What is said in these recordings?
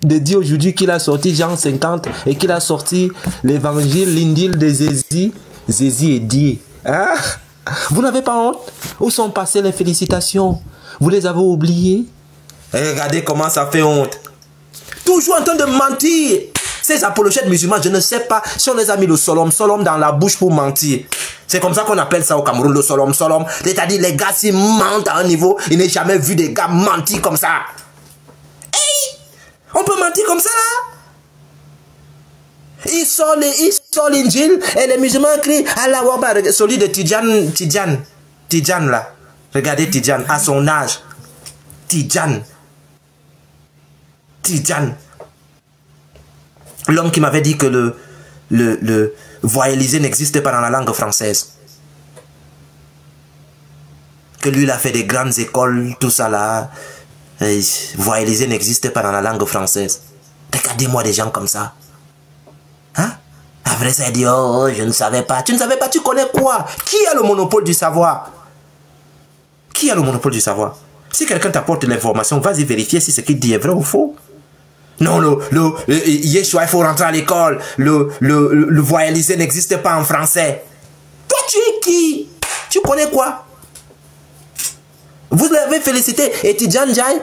de dire aujourd'hui qu'il a sorti Jean 50 et qu'il a sorti l'évangile, l'Injil de Jésus, Jésus est dit. Hein? Vous n'avez pas honte? Où sont passées les félicitations? Vous les avez oubliées? Et regardez comment ça fait honte. Toujours en train de mentir. Ces apologètes musulmans, je ne sais pas si on les a mis le solom dans la bouche pour mentir. C'est comme ça qu'on appelle ça au Cameroun, le solom. C'est-à-dire les gars s'ils mentent à un niveau, il n'est jamais vu des gars mentir comme ça. Hey! On peut mentir comme ça là? Il sort l'Injil et les musulmans crient Allah Akbar, celui de Tidjan là. Regardez Tidjan, à son âge. Tidjan. L'homme qui m'avait dit que le voyalisé n'existe pas dans la langue française. Que lui, il a fait des grandes écoles, tout ça là. Voyalisé n'existe pas dans la langue française. Regardez-moi des gens comme ça. Hein? Après ça, il dit, oh, je ne savais pas. Tu ne savais pas, tu connais quoi? Qui a le monopole du savoir? Qui a le monopole du savoir? Si quelqu'un t'apporte l'information, vas-y vérifier si ce qu'il dit est vrai ou faux. Non, Yeshua, il faut rentrer à l'école. Le voyalisé n'existe pas en français. Toi, tu es qui? Tu connais quoi? Vous l'avez félicité. Et Tidjan Jai,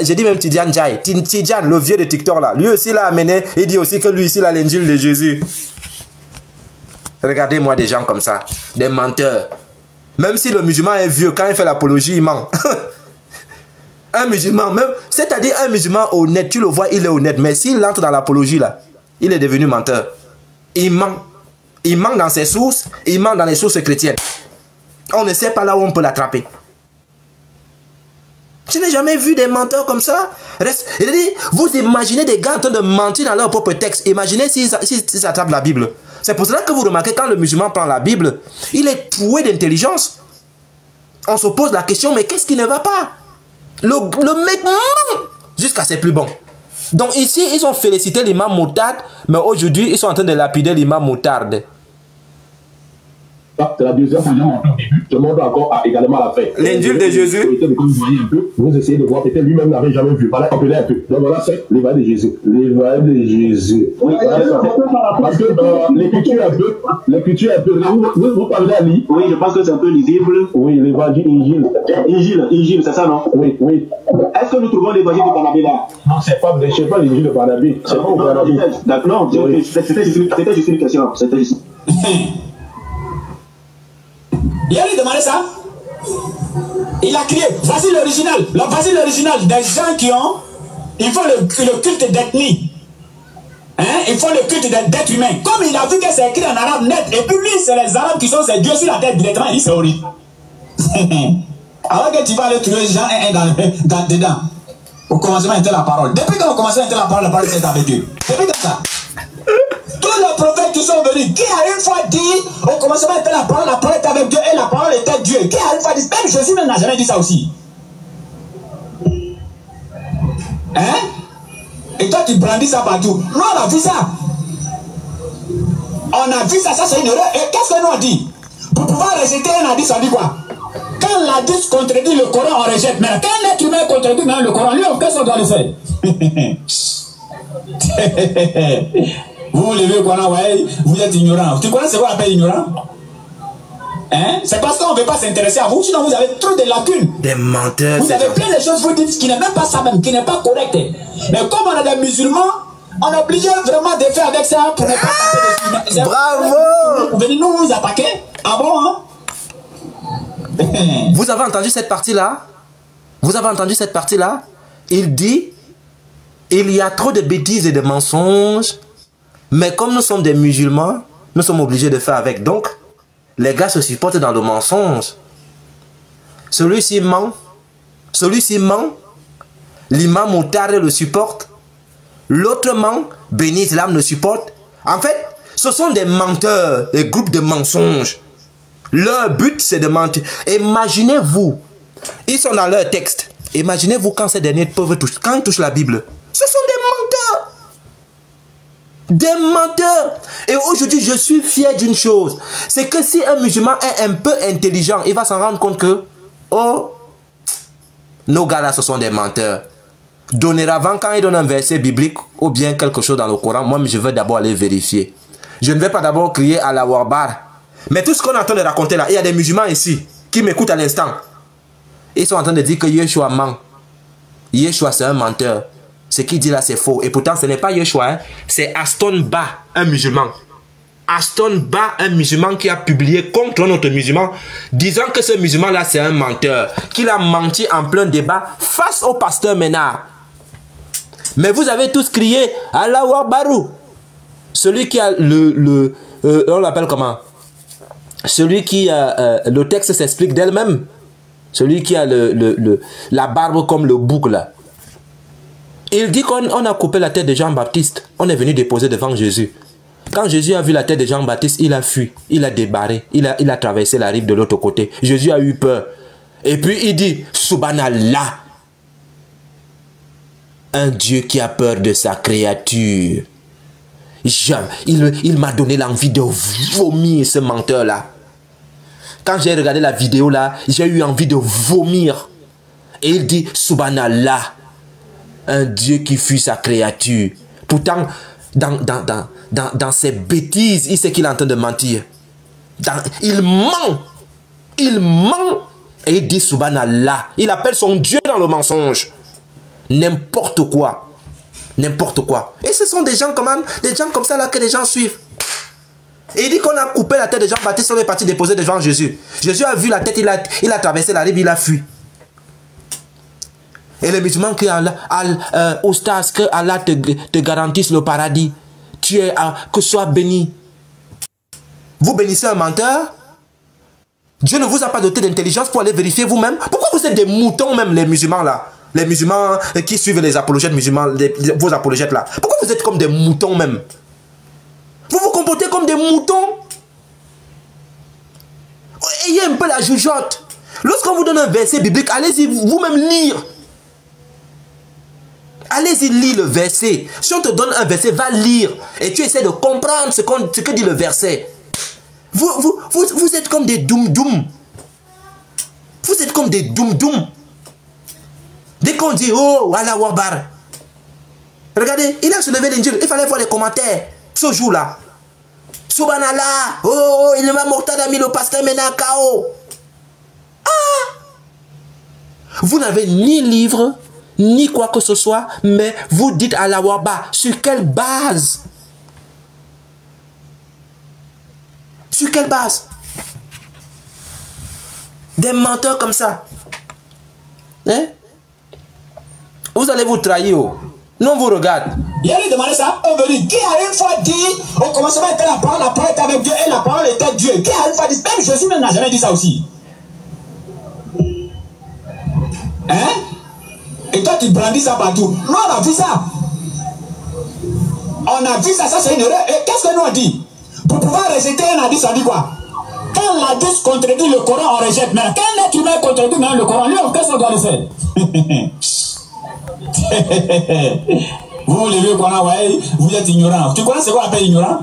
je dis même Tidjan Jai, Tidjan, le vieux de TikTok là, lui aussi l'a amené, il dit aussi que lui ici, il a l'Injil de Jésus. Regardez-moi des gens comme ça, des menteurs. Même si le musulman est vieux, quand il fait l'apologie, il ment. Un musulman, même, c'est-à-dire un musulman honnête, tu le vois, il est honnête. Mais s'il entre dans l'apologie, là, il est devenu menteur. Il ment. Il ment dans ses sources, il ment dans les sources chrétiennes. On ne sait pas là où on peut l'attraper. Je n'ai jamais vu des menteurs comme ça. Vous imaginez des gars en train de mentir dans leur propre texte. Imaginez s'ils attrapent la Bible. C'est pour cela que vous remarquez quand le musulman prend la Bible, il est troué d'intelligence. On se pose la question, mais qu'est-ce qui ne va pas? Le mec ment jusqu'à ses plus bons. Donc ici, ils ont félicité l'imam Moutarde, mais aujourd'hui, ils sont en train de lapider l'imam Moutarde. C'est la deuxième fois que je montre encore également à la fin. L'Injil de Jésus. Vous essayez de voir, peut-être lui-même n'avait jamais vu. Voilà, appelez un peu. Donc voilà, c'est l'évangile de Jésus. L'évangile de Jésus. Oui, parce que l'écriture est un peu. Vous parlez à lui. Oui, je pense que c'est un peu lisible. Oui, l'évangile, Injil, c'est ça, non? Oui. Est-ce que nous trouvons l'évangile de Barnabé là? Non, c'est pas l'Injil de Barnabé. C'est pas Barnabé. D'accord, c'était juste une question. C'était juste. Il a lui demandé ça. Il a crié, voici l'original. Voici l'original des gens qui ont. Ils font le culte d'ethnie. Hein? Ils font le culte d'être humain. Comme il a vu que c'est écrit en arabe net. Et puis lui, c'est les arabes qui sont ses dieux sur la tête directement. Il dit c'est horrible. Alors que tu vas aller trouver Jean 1 dedans. Au commencement était la parole. Depuis qu'on a commencé à la parole était avec Dieu. Depuis comme ça. Tous les prophètes qui sont venus, qui a une fois dit, au commencement était la parole était avec Dieu et la parole était Dieu. Qui a une fois dit, même Jésus n'a jamais dit ça aussi. Hein? Et toi tu brandis ça partout. Nous on a vu ça. On a vu ça, ça c'est une erreur. Et qu'est-ce que nous on dit? Pour pouvoir rejeter un hadith, on dit quoi? Quand l'hadith contredit le Coran, on rejette. Mais quand un être humain contredit même le Coran, lui, qu'est-ce qu'on doit le faire? Vous levez au Coran, ouais, vous êtes ignorant. Tu connais ce qu'on appelle ignorant? Hein? C'est parce qu'on ne veut pas s'intéresser à vous, sinon vous avez trop de lacunes. Des menteurs. Vous avez plein de choses, vous dites, qui n'est même pas ça même, qui n'est pas correct. Mais comme on a des musulmans, on est obligé vraiment de faire avec ça pour ne pas taper dessus. Bravo! Vous venez nous attaquer? Ah bon, hein? Vous avez entendu cette partie-là? Vous avez entendu cette partie-là? Il dit, il y a trop de bêtises et de mensonges, mais comme nous sommes des musulmans, nous sommes obligés de faire avec. Donc, les gars se supportent dans le mensonge. Celui-ci ment. L'imam Moutarde le supporte. L'autre ment. Béni Islam le supporte. En fait, ce sont des menteurs, des groupes de mensonges. Leur but, c'est de mentir. Imaginez-vous, ils sont dans leur texte. Imaginez-vous quand ces derniers peuvent toucher, quand ils touchent la Bible. Ce sont des menteurs. Des menteurs. Et aujourd'hui, je suis fier d'une chose. C'est que si un musulman est un peu intelligent, il va s'en rendre compte que, oh, nos gars là, ce sont des menteurs. Dorénavant, quand il donne un verset biblique ou bien quelque chose dans le Coran, moi je veux d'abord aller vérifier. Je ne vais pas d'abord crier à la Warbar. Mais tout ce qu'on est en train de raconter là, il y a des musulmans ici qui m'écoutent à l'instant. Ils sont en train de dire que Yeshua ment. Yeshua c'est un menteur. Ce qu'il dit là c'est faux. Et pourtant ce n'est pas Yeshua, hein. C'est Aston Ba, un musulman. Aston Ba, un musulman qui a publié contre un autre musulman, disant que ce musulman là c'est un menteur. Qu'il a menti en plein débat face au pasteur Ménard. Mais vous avez tous crié Allah Warbarou. Celui qui a on l'appelle comment? Celui qui a le texte s'explique d'elle-même. Celui qui a la barbe comme le bouc là. Il dit qu'on a coupé la tête de Jean-Baptiste. On est venu déposer devant Jésus. Quand Jésus a vu la tête de Jean-Baptiste, il a fui. Il a débarré. Il a traversé la rive de l'autre côté. Jésus a eu peur. Et puis il dit Subhanallah. Un Dieu qui a peur de sa créature. Il m'a donné l'envie de vomir ce menteur là. Quand j'ai regardé la vidéo là, j'ai eu envie de vomir. Et il dit Subhanallah. Un Dieu qui fuit sa créature. Pourtant, dans ses bêtises, il sait qu'il est en train de mentir. Il ment. Il ment. Et il dit Subhanallah. Il appelle son Dieu dans le mensonge. N'importe quoi. N'importe quoi. Et ce sont des gens comme ça là que les gens suivent. Et il dit qu'on a coupé la tête de Jean-Baptiste, on est parti déposer devant Jésus. Jésus a vu la tête, il a traversé la rive, il a fui. Et les musulmans qui Oustaz, que Allah te garantisse le paradis. Que sois béni. Vous bénissez un menteur? Dieu ne vous a pas doté d'intelligence pour aller vérifier vous-même? Pourquoi vous êtes des moutons même, les musulmans là? Les musulmans qui suivent les apologètes musulmans, vos apologètes là. Pourquoi vous êtes comme des moutons même? Vous vous comportez comme des moutons? Ayez un peu la jugeote. Lorsqu'on vous donne un verset biblique, allez-y vous-même lire. Allez-y lire le verset. Si on te donne un verset, va lire. Et tu essaies de comprendre ce que dit le verset. Vous êtes comme des doum-doum. Vous êtes comme des doum-doum. Dès qu'on dit, oh, Allah Warbar. Regardez, il a soulevé l'Injil. Il fallait voir les commentaires. Ce jour-là. Subhanallah. Oh, il m'a mortal mis le pasteur Ménard KO. Ah! Vous n'avez ni livre, ni quoi que ce soit, mais vous dites à la Warba. Sur quelle base? Sur quelle base? Des menteurs comme ça. Hein? Vous allez vous trahir. Oh. Nous on vous regarde. Il allait demander ça. On veut dire, qui a une fois dit, au commencement était la parole était avec Dieu et la parole était Dieu. Qui a une fois dit, même Jésus n'a jamais dit ça aussi. Hein? Et toi tu brandis ça partout. Nous on a vu ça. On a vu ça, ça c'est une erreur. Et qu'est-ce que nous on dit? Pour pouvoir rejeter un hadith, ça dit quoi? Quand l'hadith contredit le Coran, on rejette. Mais quand l'être humain contredit même le Coran, lui, qu'est-ce qu'on doit le faire? Vous levez Coran, ouais, vous êtes ignorant. Tu connais ce qu'on appelle ignorant?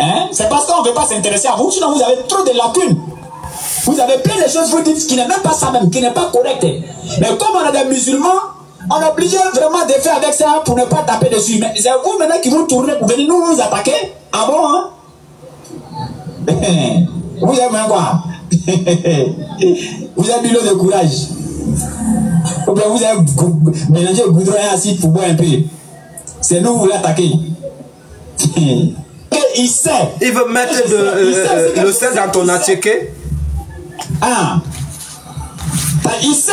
Hein? C'est parce qu'on ne veut pas s'intéresser à vous, sinon vous avez trop de lacunes. Vous avez plein de choses, vous dites, qui n'est même pas ça même, qui n'est pas correct. Mais comme on a des musulmans, on est obligé vraiment de faire avec ça pour ne pas taper dessus. Mais c'est vous maintenant qui vous tournez pour venir nous attaquer. Ah bon, hein? Vous avez même quoi? Vous avez mis l'eau de courage. Ou bien vous avez mélangé le goudron et acide pour boire un peu. C'est nous qui voulons attaquer. Il sait. Il veut mettre le sel dans ton attiqué. Ah. Il sait.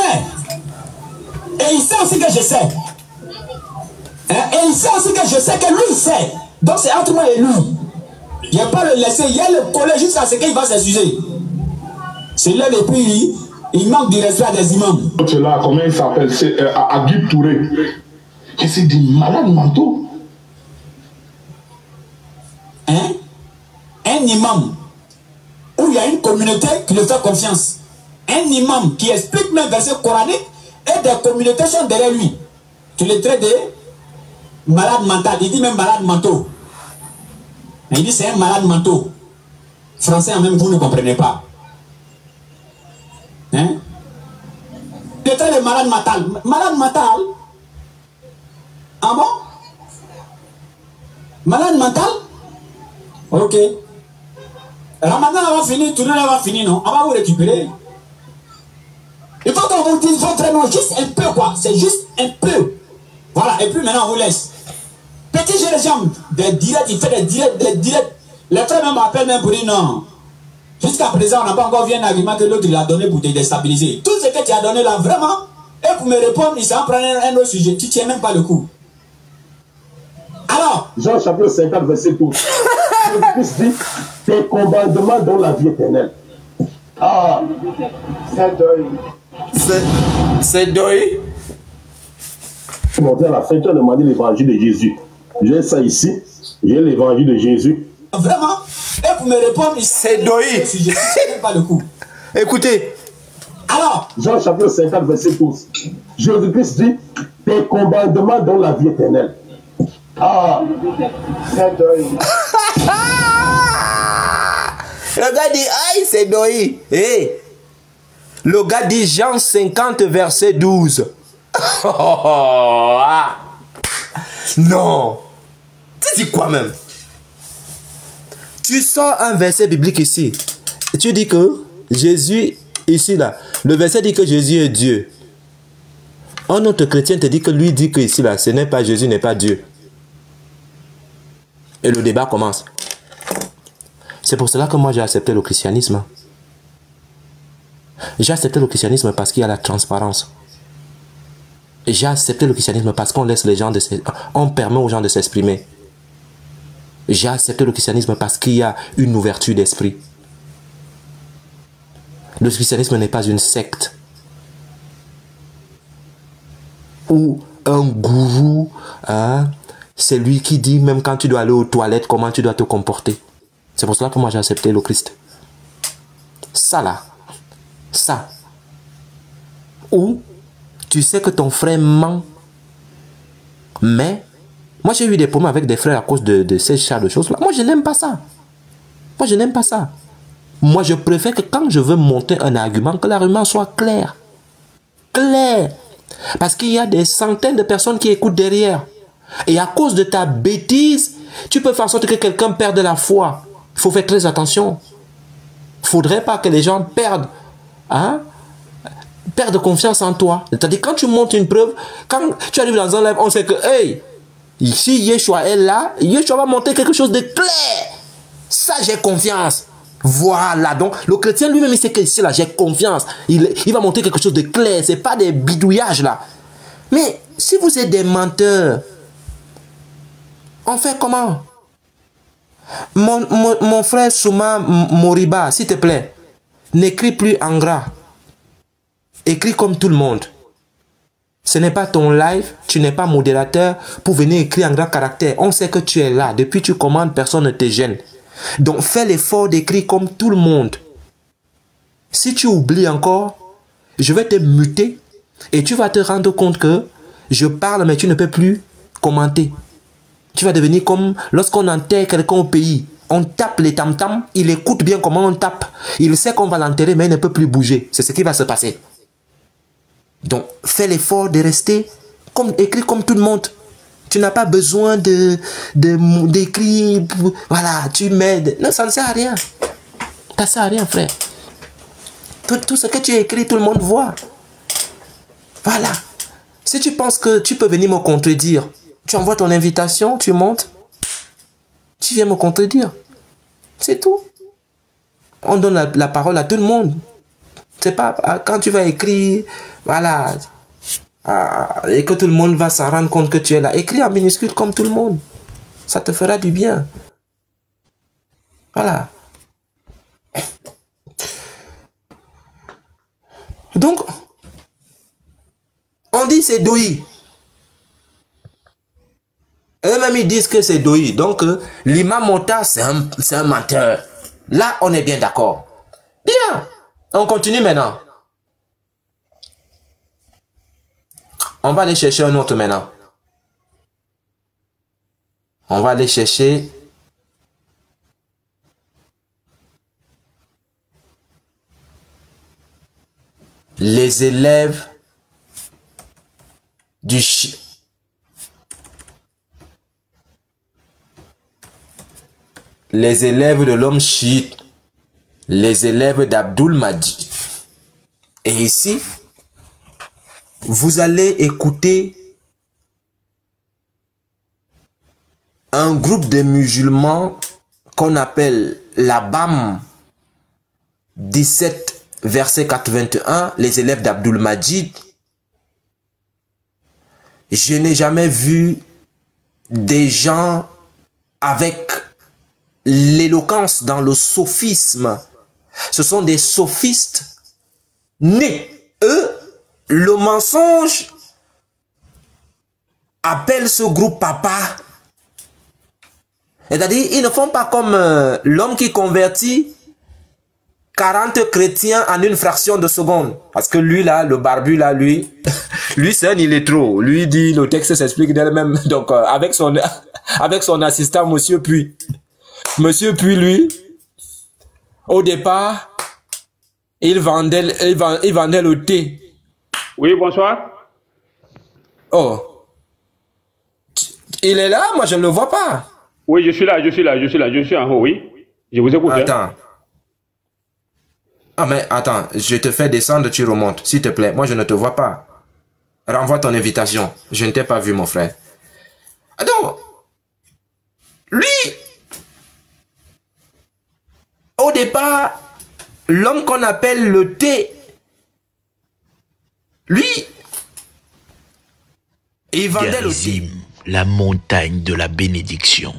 Et il sait aussi que je sais. Hein? Et il sait aussi que je sais que lui il sait. Donc c'est entre moi et lui. Il n'y a pas le laisser. Il y a le coller jusqu'à ce qu'il va s'excuser. C'est là et puis il manque du respect à des imams. C'est là, comment il s'appelle? C'est Agib Touré. Et c'est des malades mentaux. Hein? Un imam où il y a une communauté qui le fait confiance. Un imam qui explique même verset coranique et des communautés sont derrière lui. Tu le traites de malade mental. Il dit même malade mentaux. Il dit c'est un malade mentaux. Français en même vous ne comprenez pas. Hein? Il traite de malade mental. Malade mental. Ah bon? Malade mental? Ok. Ramadan va finir, tournée va finir, non? On va vous récupérer. Il faut qu'on vous dise votre nom, juste un peu quoi. C'est juste un peu. Voilà, et puis maintenant on vous laisse. Petit jeu de jambes, des directs, il fait des directs. Les frères même m'appellent même pour dire non. Jusqu'à présent, on n'a pas encore vu un argument que l'autre il a donné pour te déstabiliser. Tout ce que tu as donné là, vraiment, et pour me répondre, il s'en prend un autre sujet. Tu ne tiens même pas le coup. Alors, Jean chapitre 50, verset 12. Jésus-Christ dit, tes commandements dans la vie éternelle. Ah, c'est deuil. C'est deuil. Monter à la fin, tu as demandé l'évangile de Jésus. J'ai ça ici. J'ai l'évangile de Jésus. Vraiment, et pour me répondre, c'est deuil. Je ne tiens même pas le coup. Écoutez. Alors, Jean chapitre 50, verset 12. Jésus-Christ dit, tes commandements dans la vie éternelle. Ah, c'est deuil. Le gars dit, aïe, c'est deuil. Hey. Le gars dit Jean 50, verset 12. Non. Tu dis quoi même? Tu sors un verset biblique ici. Tu dis que Jésus, ici là, le verset dit que Jésus est Dieu. Un autre chrétien te dit que lui dit que ici là, ce n'est pas Jésus, n'est pas Dieu. Et le débat commence. C'est pour cela que moi j'ai accepté le christianisme. J'ai accepté le christianisme parce qu'il y a la transparence. J'ai accepté le christianisme parce qu'on laisse les gens on permet aux gens de s'exprimer. J'ai accepté le christianisme parce qu'il y a une ouverture d'esprit. Le christianisme n'est pas une secte ou un gourou, hein, c'est lui qui dit même quand tu dois aller aux toilettes comment tu dois te comporter. C'est pour cela que moi j'ai accepté le Christ. Ça là, ça. Ou tu sais que ton frère ment, mais moi j'ai eu des problèmes avec des frères à cause de ces chats de choses là. Moi je n'aime pas ça. Moi je n'aime pas ça. Moi je préfère que quand je veux monter un argument, que l'argument soit clair. Clair. Parce qu'il y a des centaines de personnes qui écoutent derrière. Et à cause de ta bêtise, tu peux faire en sorte que quelqu'un perde la foi. Il faut faire très attention. Il ne faudrait pas que les gens perdent, hein, perdent confiance en toi. C'est-à-dire quand tu montes une preuve, quand tu arrives dans un live, on sait que, hey, si Yeshua est là, Yeshua va monter quelque chose de clair. Ça, j'ai confiance. Voilà, donc le chrétien lui-même, il sait que ici, là, j'ai confiance. Il va monter quelque chose de clair. Ce n'est pas des bidouillages, là. Mais si vous êtes des menteurs, on fait comment? Mon frère Souma Moriba, s'il te plaît, n'écris plus en gras. Écris comme tout le monde. Ce n'est pas ton live, tu n'es pas modérateur pour venir écrire en gras caractère. On sait que tu es là. Depuis que tu commandes, personne ne te gêne. Donc fais l'effort d'écrire comme tout le monde. Si tu oublies encore, je vais te muter et tu vas te rendre compte que je parle mais tu ne peux plus commenter. Tu vas devenir comme lorsqu'on enterre quelqu'un au pays. On tape les tam-tams, il écoute bien comment on tape. Il sait qu'on va l'enterrer mais il ne peut plus bouger. C'est ce qui va se passer. Donc fais l'effort de rester écrire comme tout le monde. Tu n'as pas besoin d'écrire, voilà, tu m'aides. Non, ça ne sert à rien. Ça ne sert à rien, frère. Tout ce que tu écris, tout le monde voit. Voilà. Si tu penses que tu peux venir me contredire, tu envoies ton invitation, tu montes, tu viens me contredire. C'est tout. On donne la parole à tout le monde. C'est pas quand tu vas écrire, voilà, et que tout le monde va s'en rendre compte que tu es là. Écris en minuscule comme tout le monde. Ça te fera du bien. Voilà. Donc, on dit c'est Doi. Eux-mêmes ils disent que c'est Doi. Donc, l'imam Mota, c'est un menteur. Là, on est bien d'accord. Bien. On continue maintenant. On va aller chercher un autre maintenant. On va aller chercher les élèves du les élèves de l'homme chiite, les élèves d'Abdul Mahdi. Et ici, vous allez écouter un groupe de musulmans qu'on appelle la BAM 17 verset 81, les élèves d'Abdul Majid. Je n'ai jamais vu des gens avec l'éloquence dans le sophisme. Ce sont des sophistes nés. Eux, le mensonge appelle ce groupe papa. C'est-à-dire, ils ne font pas comme l'homme qui convertit 40 chrétiens en une fraction de seconde. Parce que lui, là, le barbu, là, lui, lui, c'est un illettré. Lui dit, le texte s'explique d'elle-même. Donc, avec son assistant, Monsieur Puy. Monsieur Puy, lui, au départ, il vendait le thé. Oui, bonsoir. Oh. Il est là? Moi, je ne le vois pas. Oui, je suis là, je suis en haut, oui. Je vous écoute. Attends. Ah, mais attends, je te fais descendre, tu remontes, s'il te plaît. Moi, je ne te vois pas. Renvoie ton invitation. Je ne t'ai pas vu, mon frère. Donc, lui, au départ, l'homme qu'on appelle le thé, lui, il vendait le thé. La montagne de la bénédiction.